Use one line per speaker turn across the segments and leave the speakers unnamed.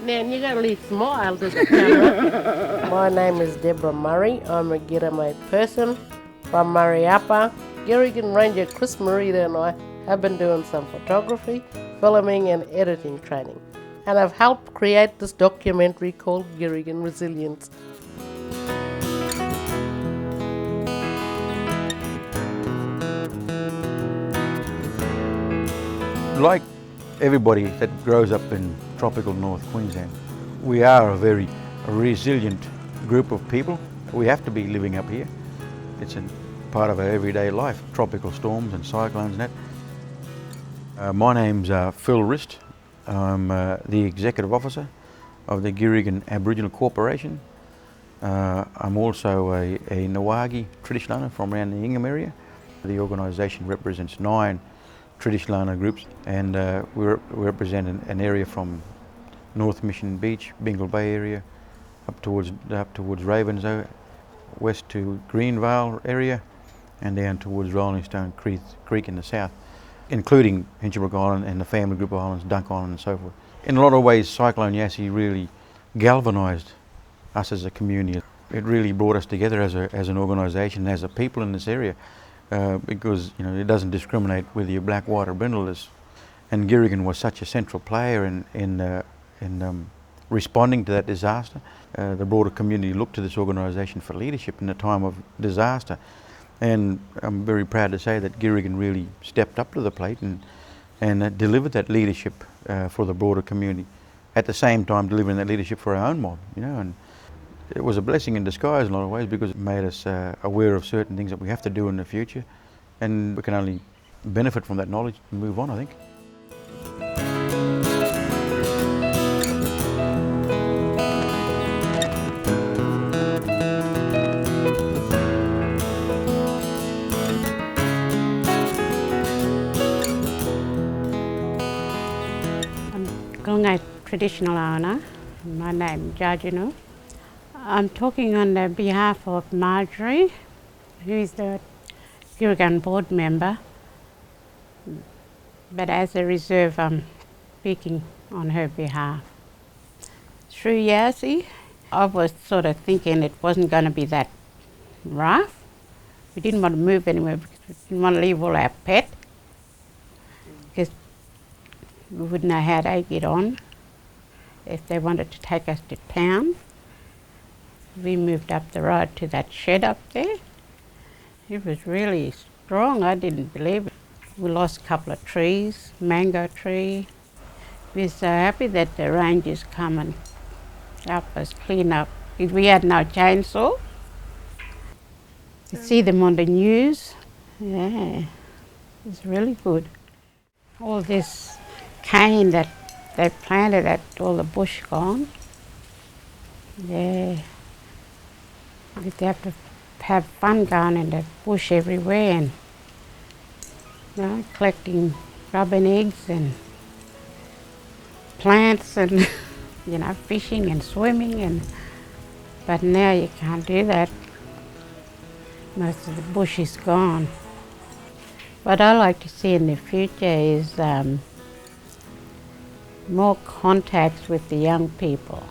Man, you gotta leave smile to the camera. My name is Debra Murray. I'm a Girringun person from Mariapa. Girringun Ranger Chris Marita and I have been doing some photography, filming and editing training. And I've helped create this documentary called Girringun Resilience.
Like everybody that grows up in tropical North Queensland, we are a very resilient group of people. We have to be living up here. It's a part of our everyday life, tropical storms and cyclones and that. My name's Phil Rist. I'm the Executive Officer of the Girringun Aboriginal Corporation. I'm also a Ngawagi traditional owner from around the Ingham area. The organisation represents 9 traditional owner groups, and we represent an area from North Mission Beach, Bingle Bay area, up towards Ravenshoe, west to Greenvale area, and down towards Rolling Stone Creek in the south, including Hinchinbrook Island and the family group of islands, Dunk Island and so forth. In a lot of ways, Cyclone Yasi really galvanised us as a community. It really brought us together as an organisation, as a people in this area, because it doesn't discriminate whether you're black, white or brindleless. And Girringun was such a central player in responding to that disaster. The broader community looked to this organisation for leadership in a time of disaster. And I'm very proud to say that Girringun really stepped up to the plate and delivered that leadership for the broader community. At the same time delivering that leadership for our own mob, and it was a blessing in disguise in a lot of ways because it made us aware of certain things that we have to do in the future, and we can only benefit from that knowledge and move on, I think.
I'm a traditional owner. My name is Girringun. I'm talking on the behalf of Marjorie, who is the Girringun board member, but as a reserve I'm speaking on her behalf. Through Yasi, I was sort of thinking it wasn't going to be that rough. We didn't want to move anywhere because we didn't want to leave all our pets, because we wouldn't know how they get on if they wanted to take us to town. We moved up the road to that shed up there. It was really strong, I didn't believe it. We lost a couple of trees, mango tree. We're so happy that the rangers come and help us clean up. We had no chainsaw. You see them on the news. Yeah, it's really good. All this cane that they planted, at all the bush gone. Yeah. We have to have fun going in the bush everywhere and collecting robin eggs and plants and fishing and swimming, but now you can't do that. Most of the bush is gone. What I like to see in the future is more contacts with the young people.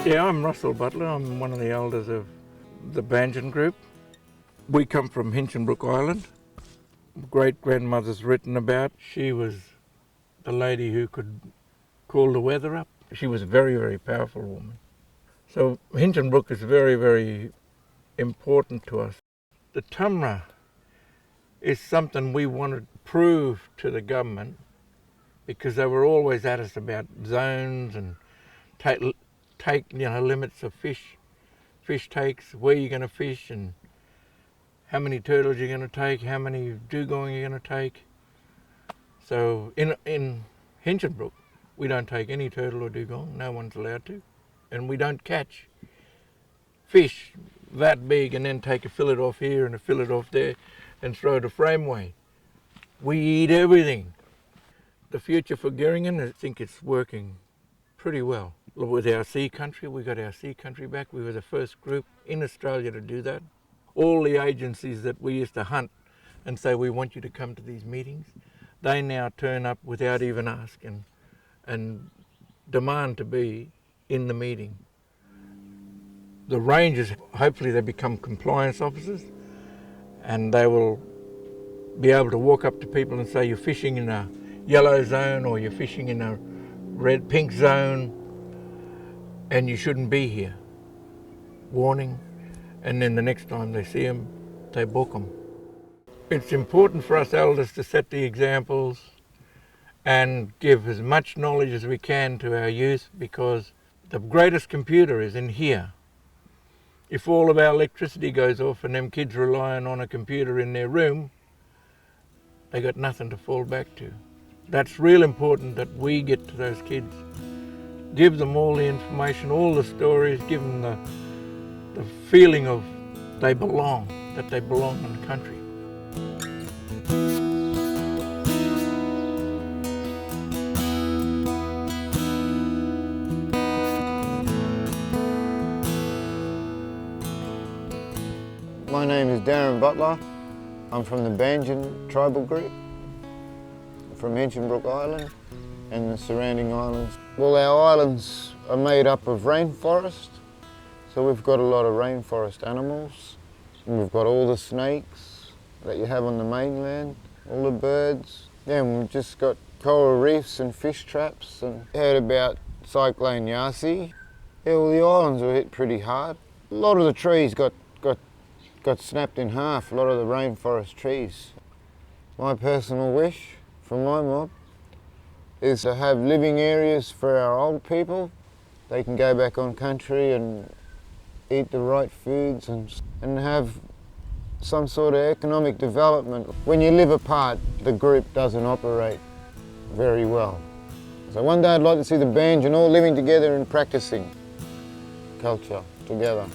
Yeah, I'm Russell Butler. I'm one of the elders of the Banjan group. We come from Hinchinbrook Island. Great-grandmother's written about. She was the lady who could call the weather up. She was a very, very powerful woman. So Hinchinbrook is very, very important to us. The Tumra is something we want to prove to the government, because they were always at us about zones and take limits of fish takes, where you're going to fish and how many turtles you're going to take, how many dugong you're going to take. So in Hinchinbrook, we don't take any turtle or dugong, no one's allowed to. And we don't catch fish that big and then take a fillet off here and a fillet off there and throw it a frameway. We eat everything. The future for Girringun, I think it's working pretty well. with our sea country. We got our sea country back. We were the first group in Australia to do that. All the agencies that we used to hunt and say, we want you to come to these meetings, they now turn up without even asking and demand to be in the meeting. The rangers, hopefully they become compliance officers, and they will be able to walk up to people and say, you're fishing in a yellow zone or you're fishing in a pink zone and you shouldn't be here. Warning. And then the next time they see them, they book them. It's important for us elders to set the examples and give as much knowledge as we can to our youth, because the greatest computer is in here. If all of our electricity goes off and them kids relying on a computer in their room, they got nothing to fall back to. That's real important that we get to those kids. Give them all the information, all the stories, give them the feeling of they belong, that they belong in the country.
My name is Darren Butler. I'm from the Banjan tribal group, from Hinchinbrook Island and the surrounding islands. Well, our islands are made up of rainforest, so we've got a lot of rainforest animals. And we've got all the snakes that you have on the mainland, all the birds. Yeah, and we've just got coral reefs and fish traps. And heard about Cyclone Yasi. Yeah, well, the islands were hit pretty hard. A lot of the trees got snapped in half, a lot of the rainforest trees. My personal wish from my mob is to have living areas for our old people. They can go back on country and eat the right foods and have some sort of economic development. When you live apart, the group doesn't operate very well. So one day I'd like to see the Banjan all living together and practicing culture together.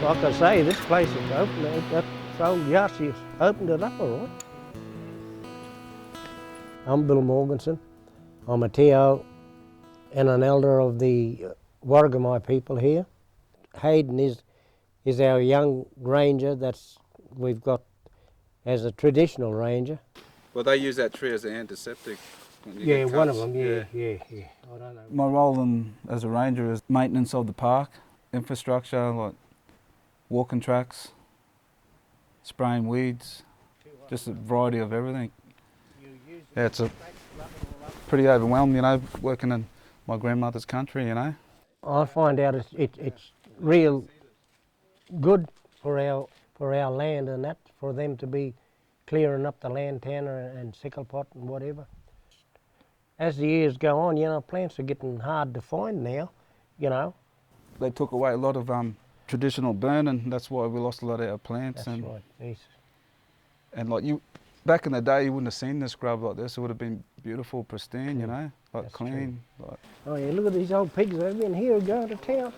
Like I say, this place is open. That old Yasi has opened it up all right. I'm Bill Morganson. I'm a TO and an elder of the Warragamai people here. Hayden is our young ranger that's we've got as a traditional ranger.
Well, they use that tree as an antiseptic. When you get
One
cuts.
of them, yeah. I don't know.
My role as a ranger is maintenance of the park, infrastructure like walking tracks, spraying weeds, just a variety of everything. Yeah, it's pretty overwhelming, you know, working in my grandmother's country, you know.
I find out it's real good for our land, and that for them to be clearing up the lantana and sickle pot and whatever. As the years go on, you know, plants are getting hard to find now, you know.
They took away a lot of traditional burning. That's why we lost a lot of our plants.
That's right. Yes.
And like back in the day, you wouldn't have seen the scrub like this. It would have been beautiful, pristine, you know, like
That's
clean. Like.
Oh yeah, look at these old pigs. They've been here going to town.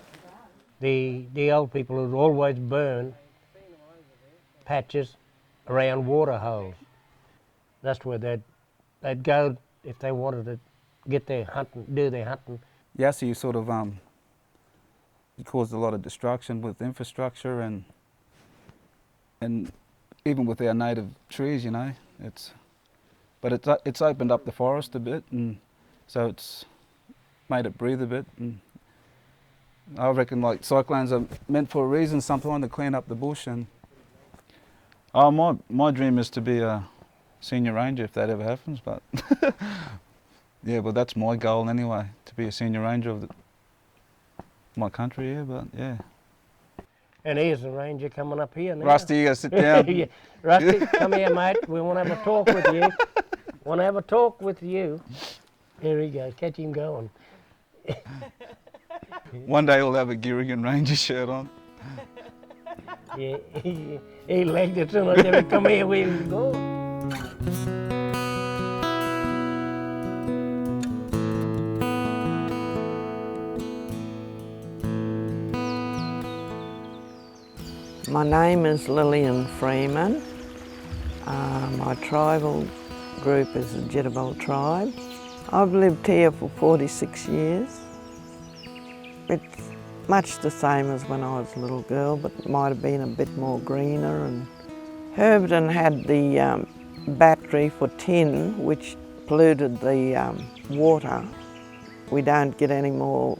The old people would always burn patches around water holes. That's where they'd go if they wanted to get their hunting, do their hunting.
Yasi sort of it caused a lot of destruction with infrastructure and even with our native trees, you know. But it's opened up the forest a bit, and so it's made it breathe a bit. And I reckon like cyclones are meant for a reason, sometimes to clean up the bush. And my dream is to be a senior ranger if that ever happens. But yeah, well that's my goal anyway, to be a senior ranger of my country, yeah, but yeah.
And here's the ranger coming up here now.
Rusty, you gotta sit down.
Yeah. Rusty, come here, mate. We want to have a talk with you. Want to have a talk with you. Here he goes. Catch him going.
One day we'll have a Girringun Ranger shirt on.
Yeah, he legged it soon as he come here. We go.
My name is Lillian Freeman. My tribal group is the Girringun tribe. I've lived here for 46 years. It's much the same as when I was a little girl, but it might have been a bit more greener. And Herberton had the battery for tin, which polluted the water. We don't get any more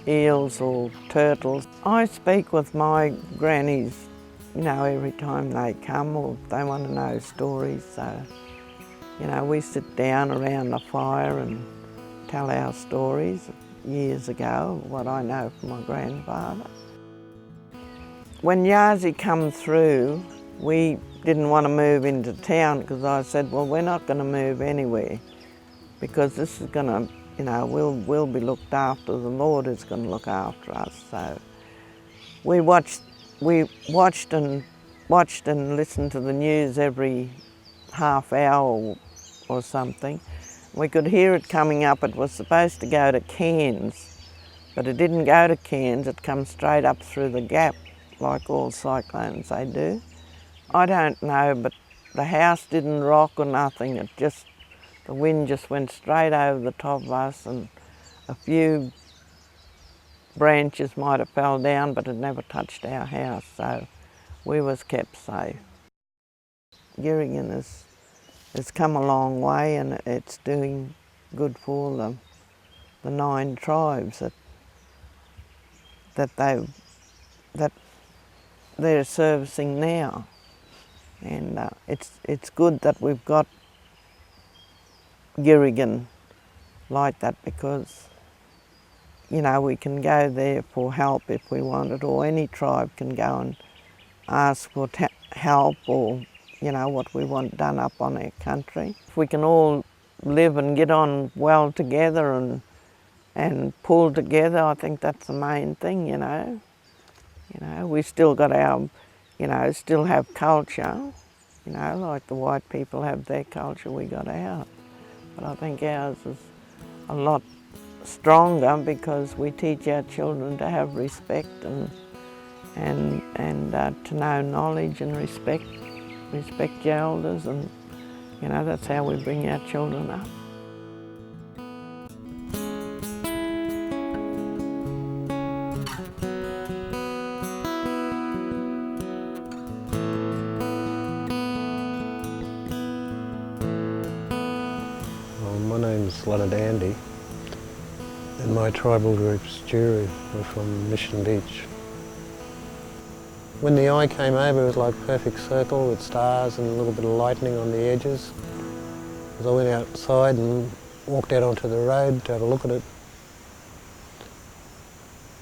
eels or turtles. I speak with my grannies, you know, every time they come or they want to know stories. So, you know, we sit down around the fire and tell our stories years ago, what I know from my grandfather. When Yasi come through, we didn't want to move into town because I said, well, we're not going to move anywhere because this is going to, you know, we'll be looked after. The Lord is going to look after us. So we watched and listened to the news every half hour or something. We could hear it coming up. It was supposed to go to Cairns, but it didn't go to Cairns. It comes straight up through the gap, like all cyclones they do. I don't know, but the house didn't rock or nothing. It just, the wind just went straight over the top of us, and a few branches might have fell down, but it never touched our house, so we was kept safe. Girringun has come a long way, and it's doing good for the 9 tribes that they're servicing now. And it's good that we've got Girringun like that because, you know, we can go there for help if we want it, or any tribe can go and ask for help or, you know, what we want done up on our country. If we can all live and get on well together and pull together, I think that's the main thing, you know. You know, we still got our, you know, still have culture, you know, like the white people have their culture, we got ours. But I think ours is a lot stronger because we teach our children to have respect and to know knowledge and respect your elders, and, you know, that's how we bring our children up.
My name's Leonard Andy, and my tribal group's Juru. We're from Mission Beach. When the eye came over, it was like a perfect circle with stars and a little bit of lightning on the edges. As I went outside and walked out onto the road to have a look at it,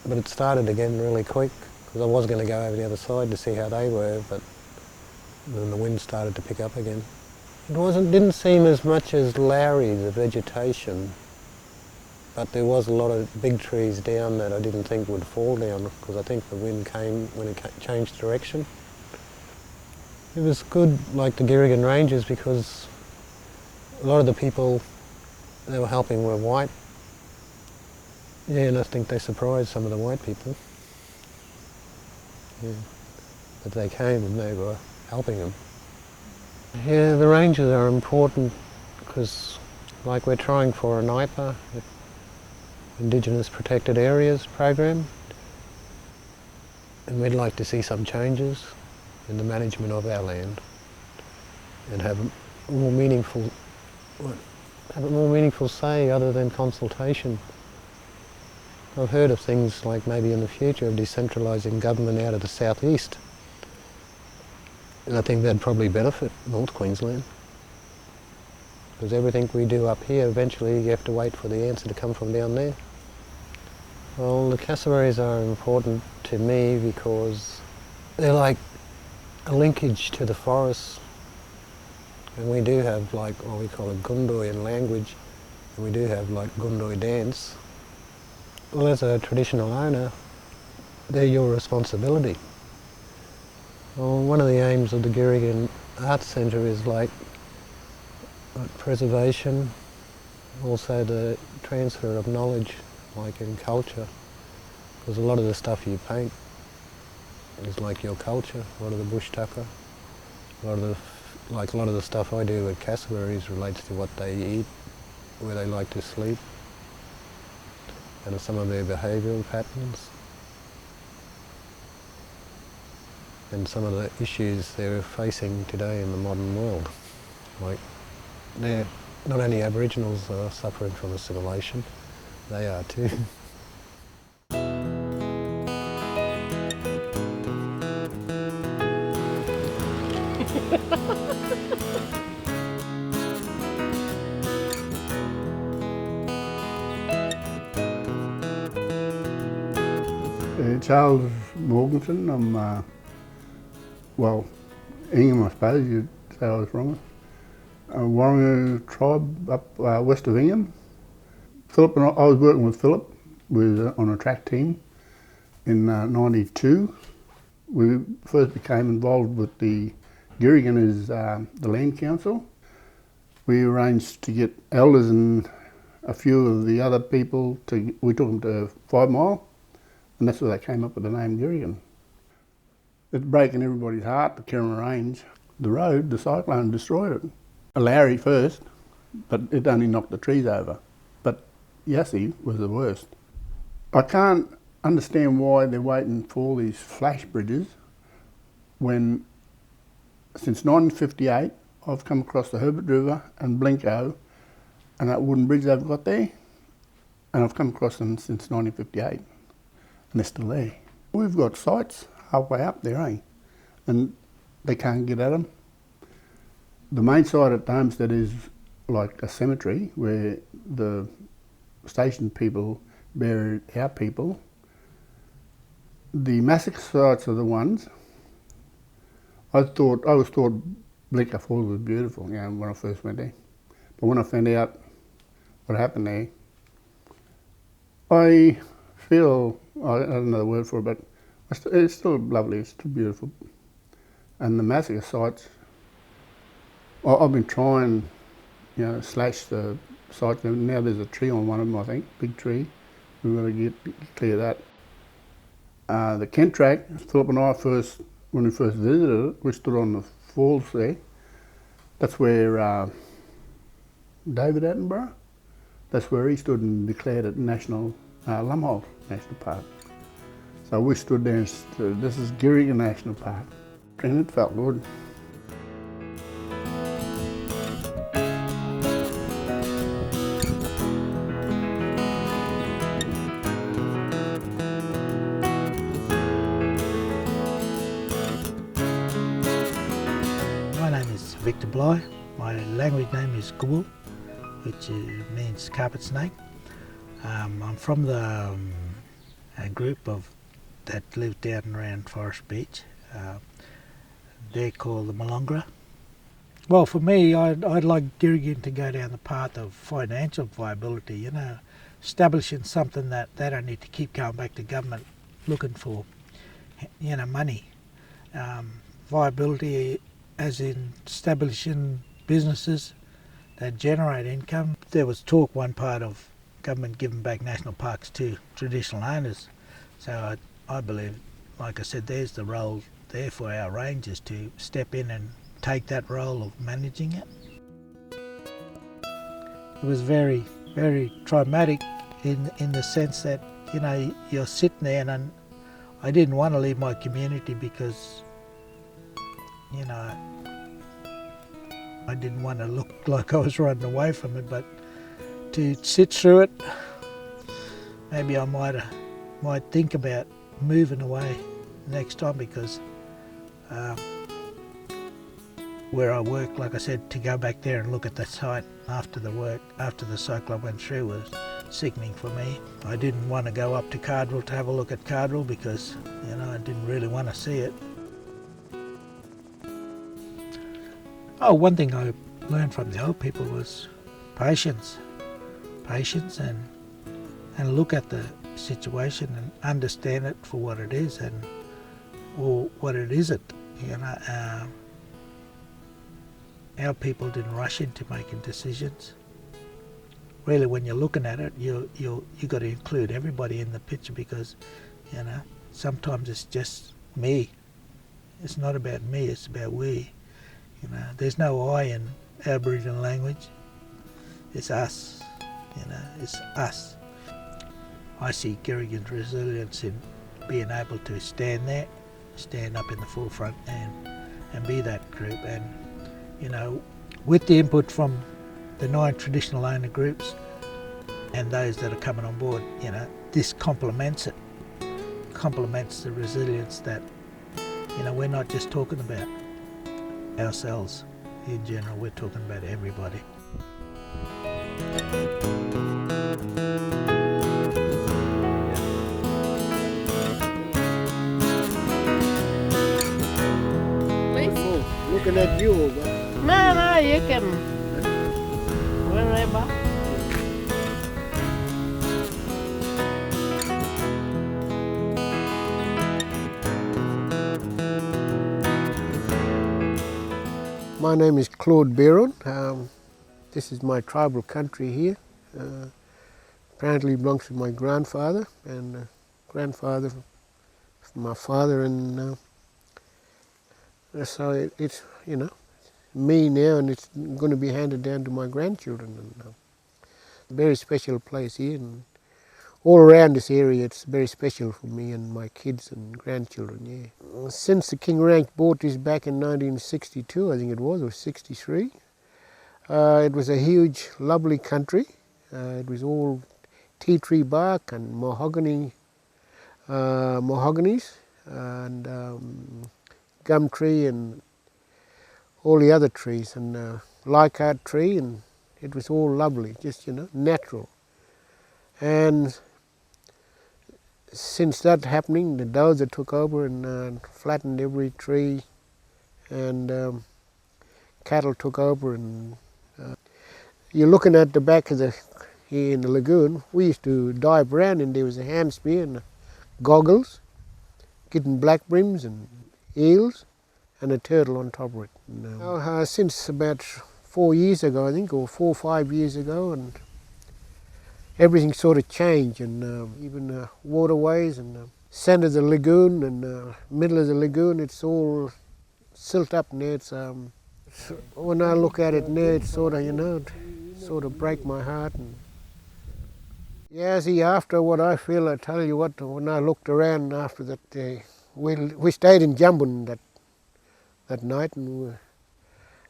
but it started again really quick because I was going to go over the other side to see how they were, but then the wind started to pick up again. It didn't seem as much as Lowry, the vegetation, but there was a lot of big trees down that I didn't think would fall down because I think the wind came when it changed direction. It was good, like the Girringun Rangers, because a lot of the people they were helping were white. Yeah, and I think they surprised some of the white people. Yeah, but they came and they were helping them. Yeah, the rangers are important because, like, we're trying for an IPA, Indigenous Protected Areas program, and we'd like to see some changes in the management of our land and have a more meaningful say other than consultation. I've heard of things like maybe in the future of decentralising government out of the southeast. And I think that'd probably benefit North Queensland. Because everything we do up here, eventually you have to wait for the answer to come from down there. Well, the cassowaries are important to me because they're like a linkage to the forests. And we do have like what we call a Gundoi in language, and we do have like Gundoi dance. Well, as a traditional owner, they're your responsibility. Well, one of the aims of the Girringun Arts Centre is like preservation, also the transfer of knowledge, like in culture, because a lot of the stuff you paint
is like your culture. A lot of the bush tucker, a lot of the stuff I do with cassowaries relates to what they eat, where they like to sleep, and some of their behavioural patterns, and some of the issues they're facing today in the modern world. Like, they're not only Aboriginals are suffering from assimilation, they are too.
Charles Morganson. I'm, well, Ingham, I suppose you'd say I was wrong. Warringa tribe up west of Ingham. Philip and I was working with Philip on a track team in '92. We first became involved with the Girringun as the land council. We arranged to get elders and a few of the other people we took them to 5 Mile, and that's where they came up with the name Girringun. It's breaking everybody's heart, the Girringun Range. The road, the cyclone destroyed it. Larry first, but it only knocked the trees over. But Yasi was the worst. I can't understand why they're waiting for all these flash bridges when, since 1958, I've come across the Herbert River and Blinko and that wooden bridge they've got there, and I've come across them since 1958, and they're still there. We've got sites halfway up there, and they can't get at them. The main site at the homestead is like a cemetery where the station people bury our people. The massacre sites are the ones. I always thought Blinko Falls was beautiful, you know, when I first went there. But when I found out what happened there, I feel, I don't know the word for it, but it's still lovely, it's still beautiful. And the massacre sites, I've been trying, you know, slash the sites. Now there's a tree on one of them, I think, big tree. We've got to clear that. The Kent track, Philip and I when we first visited it, we stood on the falls there. That's where David Attenborough, that's where he stood and declared it National Lumholt National Park. So we stood there and said, this is Girringun National Park, and it felt good.
My name is Victor Bly. My language name is Gubul, which means carpet snake. I'm from the a group that live down around Forest Beach. They're called the Malungra. Well, for me, I'd like Girringun to go down the path of financial viability, you know, establishing something that they don't need to keep going back to government looking for, you know, money. Viability as in establishing businesses that generate income. There was talk one part of government giving back national parks to traditional owners. So I believe, like I said, there's the role there for our rangers to step in and take that role of managing it. It was very, very traumatic in the sense that, you know, you're sitting there, and I didn't want to leave my community because, you know, I didn't want to look like I was running away from it, but to sit through it, maybe I might think about moving away next time, because where I work, like I said, to go back there and look at the site after the cyclone went through was sickening for me. I didn't want to go up to Cardwell to have a look at Cardwell because, you know, I didn't really want to see it. Oh, one thing I learned from the old people was patience. Patience and look at the situation and understand it for what it is or what it isn't. You know, our people didn't rush into making decisions. Really, when you're looking at it, you got to include everybody in the picture, because, you know, sometimes it's just me. It's not about me, it's about we. You know, there's no I in Aboriginal language. It's us. You know, it's us. I see Girringun Resilience in being able to stand there, stand up in the forefront and be that group. And, you know, with the input from the 9 traditional owner groups and those that are coming on board, you know, this complements it. Complements the resilience that, you know, we're not just talking about ourselves in general, we're talking about everybody.
Looking at you,
No, you can. Wherever.
My name is Claude Barron. This is my tribal country here. Apparently belongs to my grandfather and grandfather from my father, and so it's, you know, me now, and it's going to be handed down to my grandchildren. And very special place here, and all around this area it's very special for me and my kids and grandchildren, yeah. Since the King Rank bought this back in 1962, I think it was, or 63, it was a huge, lovely country. It was all tea tree bark and mahoganies and gum tree and all the other trees, and leichhardt tree, and it was all lovely, just, you know, natural. And since that happening, the dozer took over and flattened every tree, and cattle took over. And you're looking at the back of here in the lagoon. We used to dive around, and there was a ham spear and goggles, getting black brims and eels, and a turtle on top of it. And, since about 4 years ago, I think, or 4 or 5 years ago, and everything sort of changed, and even waterways and centre of the lagoon and middle of the lagoon, it's all silt up now. It's when I look at it now, it's sort of, you know, it sort of break my heart. And yeah, see, after what I feel, I tell you what, when I looked around after that, we stayed in Jumbun that night, and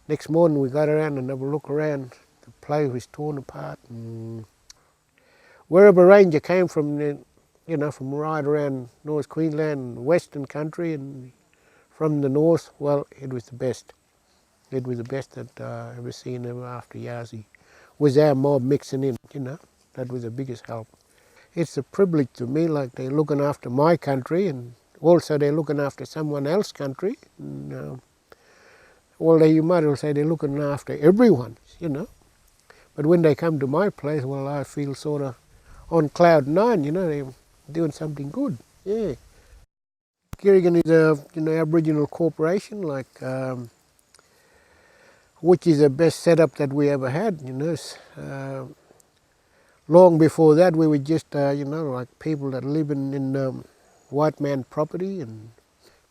next morning we got around and had a look around. The place was torn apart, and wherever ranger came from, you know, from right around North Queensland, Western country, and from the north, well, it was the best. It was the best that I ever seen ever after Yasi. Was our mob mixing in, you know, that was the biggest help. It's a privilege to me, like they're looking after my country, and also they're looking after someone else's country. And, well, you might as well say they're looking after everyone, you know. But when they come to my place, well, I feel sort of on cloud 9, you know, they're doing something good, yeah. Girringun is a, you know, Aboriginal corporation, like, which is the best setup that we ever had, you know. Long before that, we were just, you know, like people that live in white man property, and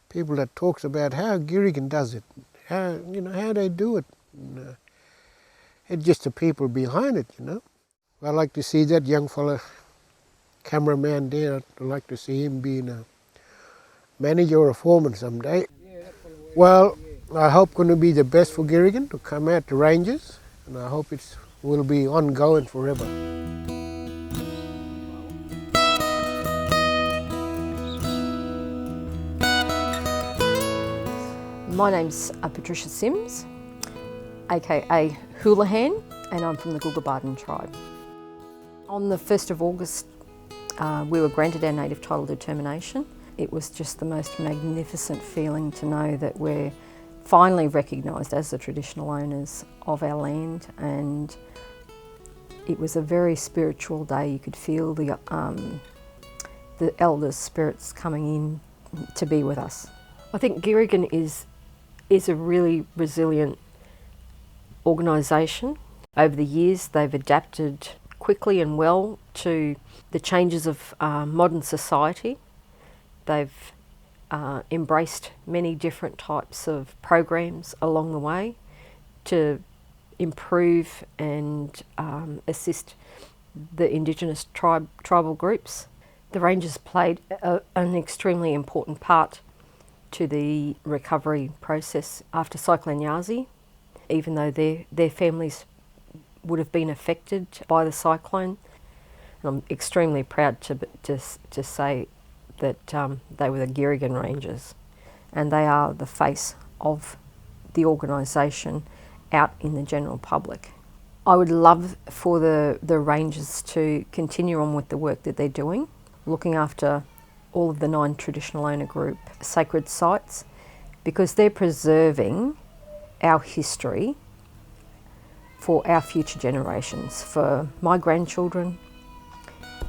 people that talks about how Girringun does it, how, you know, how they do it. And, it's just the people behind it, you know. I like to see that young fella, cameraman there. I'd like to see him being a manager or a foreman someday. Well, I hope going to be the best for Girringun to come out to Rangers, and I hope it will be ongoing forever.
My name's Patricia Sims, aka Houlihan, and I'm from the Googabardin tribe. On the 1st of August, we were granted our native title determination. It was just the most magnificent feeling to know that we're finally recognised as the traditional owners of our land, and it was a very spiritual day. You could feel the elders' spirits coming in to be with us. I think Girringun is a really resilient organisation. Over the years, they've adapted quickly and well to the changes of modern society. They've embraced many different types of programs along the way to improve and assist the Indigenous tribal groups. The Rangers played an extremely important part to the recovery process after Cyclone Yasi, even though their families would have been affected by the cyclone. And I'm extremely proud to say that they were the Girringun Rangers, and they are the face of the organisation out in the general public. I would love for the Rangers to continue on with the work that they're doing, looking after all of the 9 traditional owner group sacred sites, because they're preserving our history for our future generations, for my grandchildren.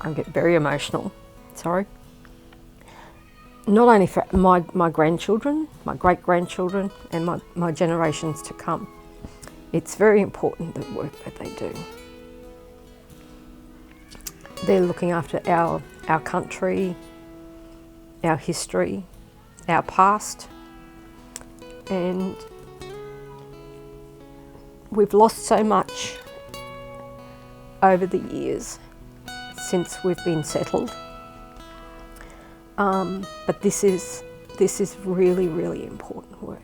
I get very emotional, sorry. Not only for my grandchildren, my great-grandchildren, and my generations to come. It's very important, the work that they do. They're looking after our country, our history, our past, and we've lost so much over the years since we've been settled. But this is really, really important work.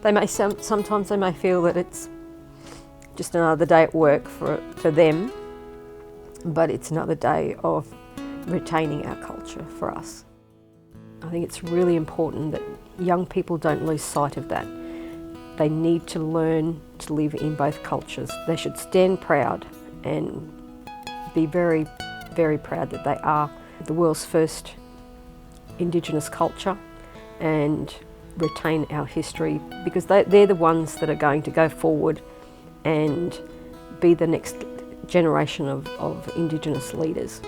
They may sometimes they may feel that it's just another day at work for them, but it's another day of retaining our culture for us. I think it's really important that young people don't lose sight of that. They need to learn to live in both cultures. They should stand proud and be very, very proud that they are the world's first Indigenous culture, and retain our history, because they're the ones that are going to go forward and be the next generation of Indigenous leaders.